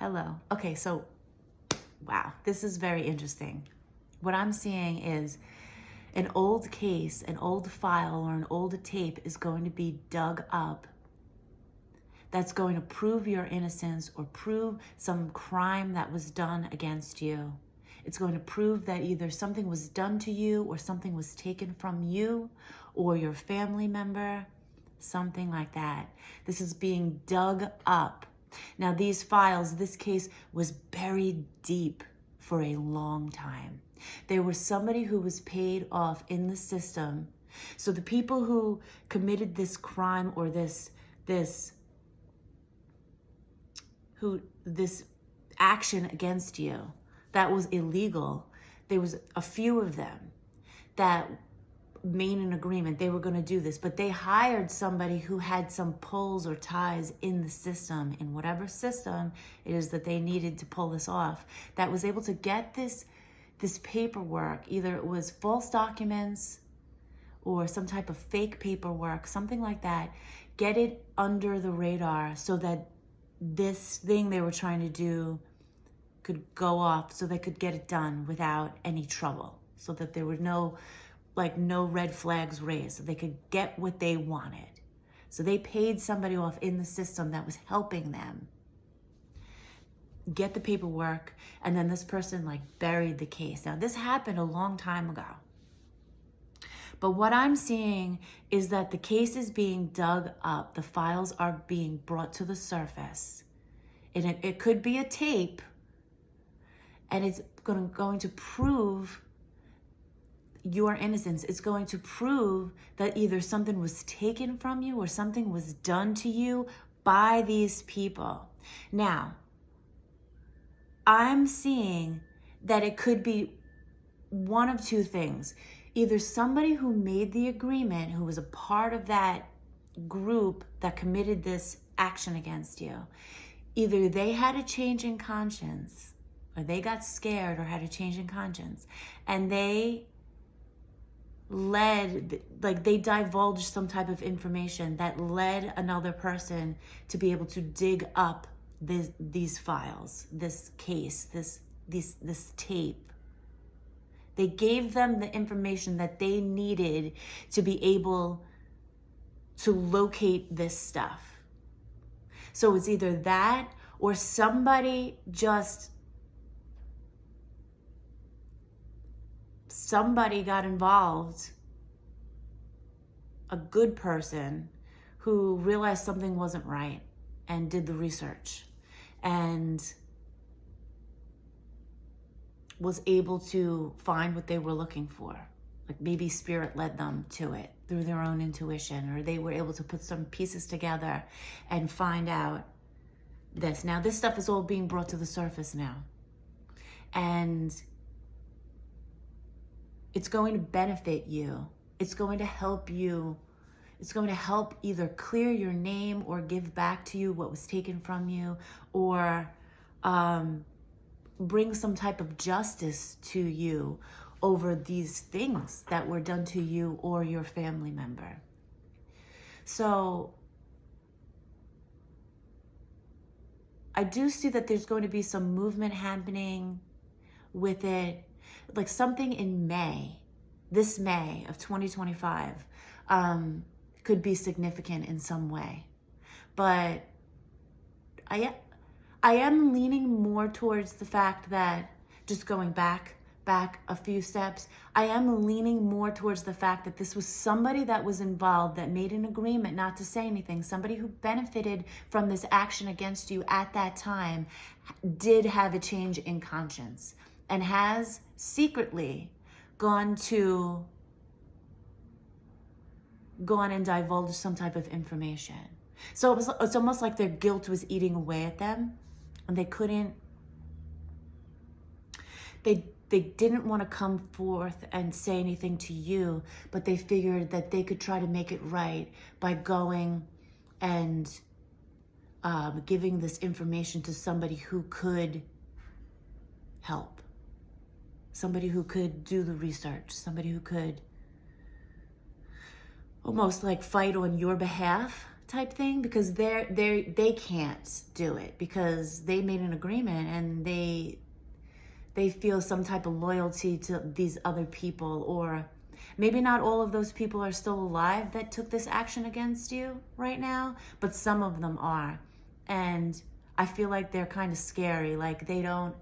Hello. Okay, so, wow, this is very interesting. What I'm seeing is an old case, an old file, or an old tape is going to be dug up that's going to prove your innocence or prove some crime that was done against you. It's going to prove that either something was done to you or something was taken from you or your family member, something like that. This is being dug up. Now, these files, this case was buried deep for a long time. There was somebody who was paid off in the system. So the people who committed this crime or this action against you that was illegal, there was a few of them that made an agreement they were going to do this, but they hired somebody who had some pulls or ties in the system, in whatever system it is that they needed to pull this off, that was able to get this paperwork. Either it was false documents or some type of fake paperwork, something like that, get it under the radar so that this thing they were trying to do could go off, so they could get it done without any trouble, so that there were no red flags raised, so they could get what they wanted. So they paid somebody off in the system that was helping them get the paperwork, and then this person buried the case. Now, this happened a long time ago. But what I'm seeing is that the case is being dug up. The files are being brought to the surface. And it could be a tape, and it's going to prove your innocence. It's going to prove that either something was taken from you or something was done to you by these people. Now, I'm seeing that it could be one of two things. Either somebody who made the agreement, who was a part of that group that committed this action against you, either they had a change in conscience, or they got scared or had a change in conscience, and they they divulged some type of information that led another person to be able to dig up these files, this case, this tape. They gave them the information that they needed to be able to locate this stuff. So it's either that or somebody got involved, a good person who realized something wasn't right and did the research and was able to find what they were looking for. Maybe spirit led them to it through their own intuition, or they were able to put some pieces together and find out this. Now, this stuff is all being brought to the surface now. And it's going to benefit you. It's going to help you. It's going to help either clear your name or give back to you what was taken from you, or bring some type of justice to you over these things that were done to you or your family member. So I do see that there's going to be some movement happening with it, something in May, this May of 2025, could be significant in some way. But I am leaning more towards the fact that, just going back a few steps, I am leaning more towards the fact that this was somebody that was involved, that made an agreement not to say anything, somebody who benefited from this action against you at that time, did have a change in conscience and has secretly gone and divulged some type of information. So it's almost like their guilt was eating away at them, and they didn't want to come forth and say anything to you, but they figured that they could try to make it right by going and giving this information to somebody who could help, somebody who could do the research, somebody who could almost fight on your behalf type thing, because they can't do it because they made an agreement and they feel some type of loyalty to these other people, or maybe not all of those people are still alive that took this action against you right now, but some of them are. And I feel like they're kind of scary. Like they don't,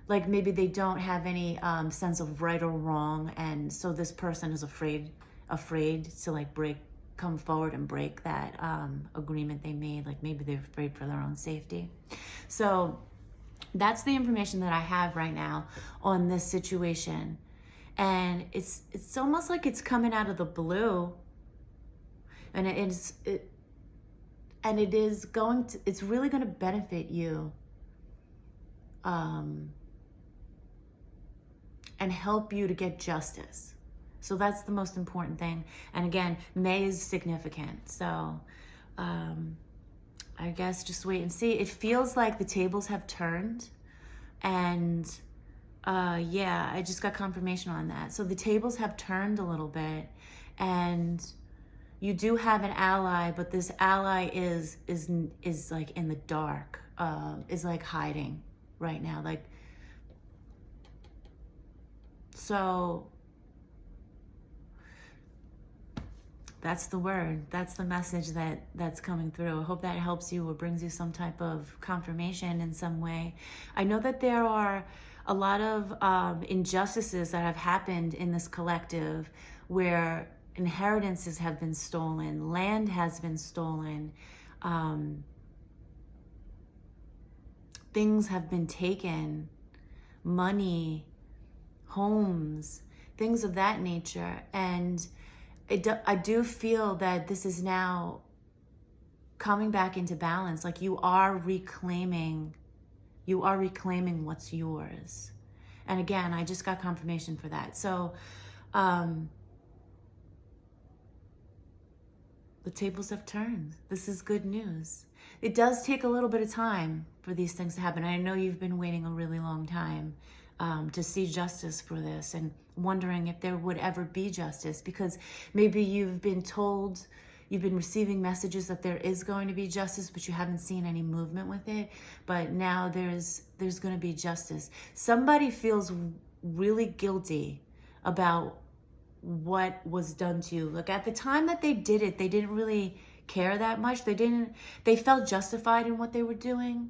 like maybe they don't have any sense of right or wrong. And so this person is afraid to like come forward and break that agreement they made. Like maybe they're afraid for their own safety. So that's the information that I have right now on this situation. And it's almost like it's coming out of the blue. And it's really going to benefit you and help you to get justice. So that's the most important thing. And again, May is significant. So I guess just wait and see. It feels like the tables have turned. And yeah, I just got confirmation on that. So the tables have turned a little bit. And you do have an ally, but this ally is like in the dark, is like hiding right now. Like, so that's the word. That's the message that's coming through. I hope that helps you or brings you some type of confirmation in some way. I know that there are a lot of injustices that have happened in this collective where inheritances have been stolen, land has been stolen, things have been taken, money, homes, things of that nature. And I do feel that this is now coming back into balance. Like you are reclaiming what's yours. And again, I just got confirmation for that. So the tables have turned. This is good news. It does take a little bit of time for these things to happen. I know you've been waiting a really long time to see justice for this and wondering if there would ever be justice, because maybe you've been told, you've been receiving messages that there is going to be justice, but you haven't seen any movement with it. But now there's going to be justice. Somebody feels really guilty about what was done to you. Look, at the time that they did it, they didn't really care that much. They felt justified in what they were doing.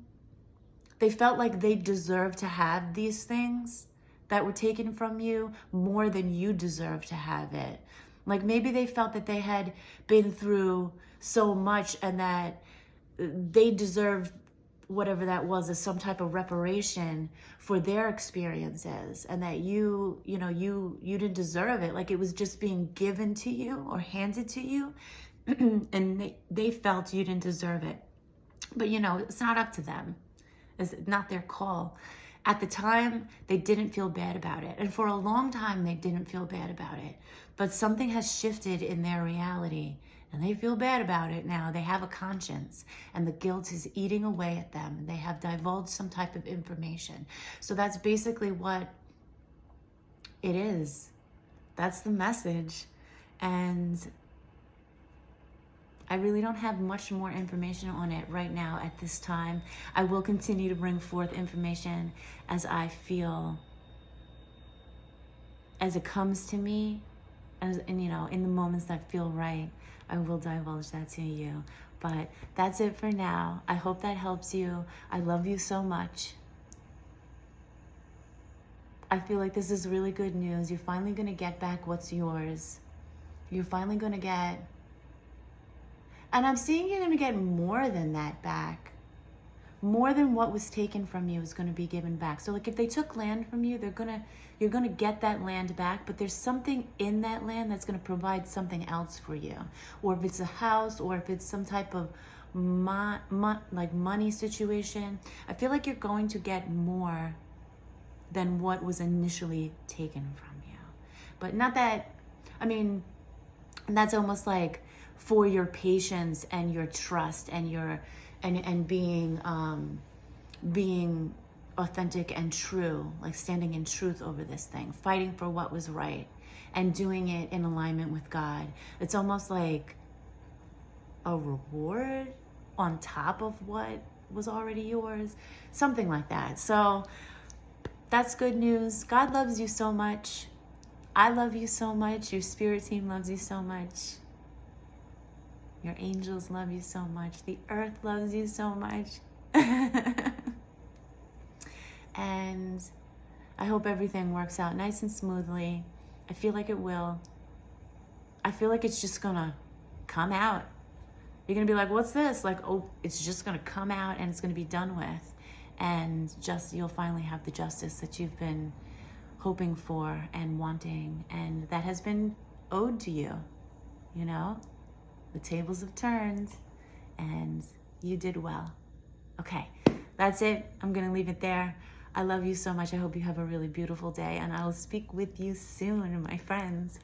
They felt like they deserved to have these things that were taken from you more than you deserve to have it. Like maybe they felt that they had been through so much and that they deserved whatever that was as some type of reparation for their experiences, and that you didn't deserve it. Like it was just being given to you or handed to you and they felt you didn't deserve it. But it's not up to them. It's not their call. At the time, they didn't feel bad about it. And for a long time, they didn't feel bad about it. But something has shifted in their reality, and they feel bad about it now. They have a conscience, and the guilt is eating away at them, and they have divulged some type of information. So that's basically what it is. That's the message. And I really don't have much more information on it right now at this time. I will continue to bring forth information as I feel, as it comes to me, and in the moments that feel right, I will divulge that to you. But that's it for now. I hope that helps you. I love you so much. I feel like this is really good news. You're finally going to get back what's yours. You're finally going to get, and I'm seeing you're going to get more than that back. More than what was taken from you is going to be given back. So like if they took land from you, you're going to get that land back, but there's something in that land that's going to provide something else for you. Or if it's a house, or if it's some type of like money situation, I feel like you're going to get more than what was initially taken from you. But not that, that's almost like for your patience and your trust and your and being authentic and true, like standing in truth over this thing, fighting for what was right, and doing it in alignment with God. It's almost like a reward on top of what was already yours, something like that. So that's good news. God loves you so much. I love you so much. Your spirit team loves you so much. Your angels love you so much. The earth loves you so much. And I hope everything works out nice and smoothly. I feel like it will. I feel like it's just gonna come out. You're gonna be like, what's this? Like, oh, it's just gonna come out and it's gonna be done with. And you'll finally have the justice that you've been hoping for and wanting, and that has been owed to you. You know, the tables have turned and you did well. Okay, that's it. I'm gonna leave it there. I love you so much. I hope you have a really beautiful day, and I will speak with you soon, my friends.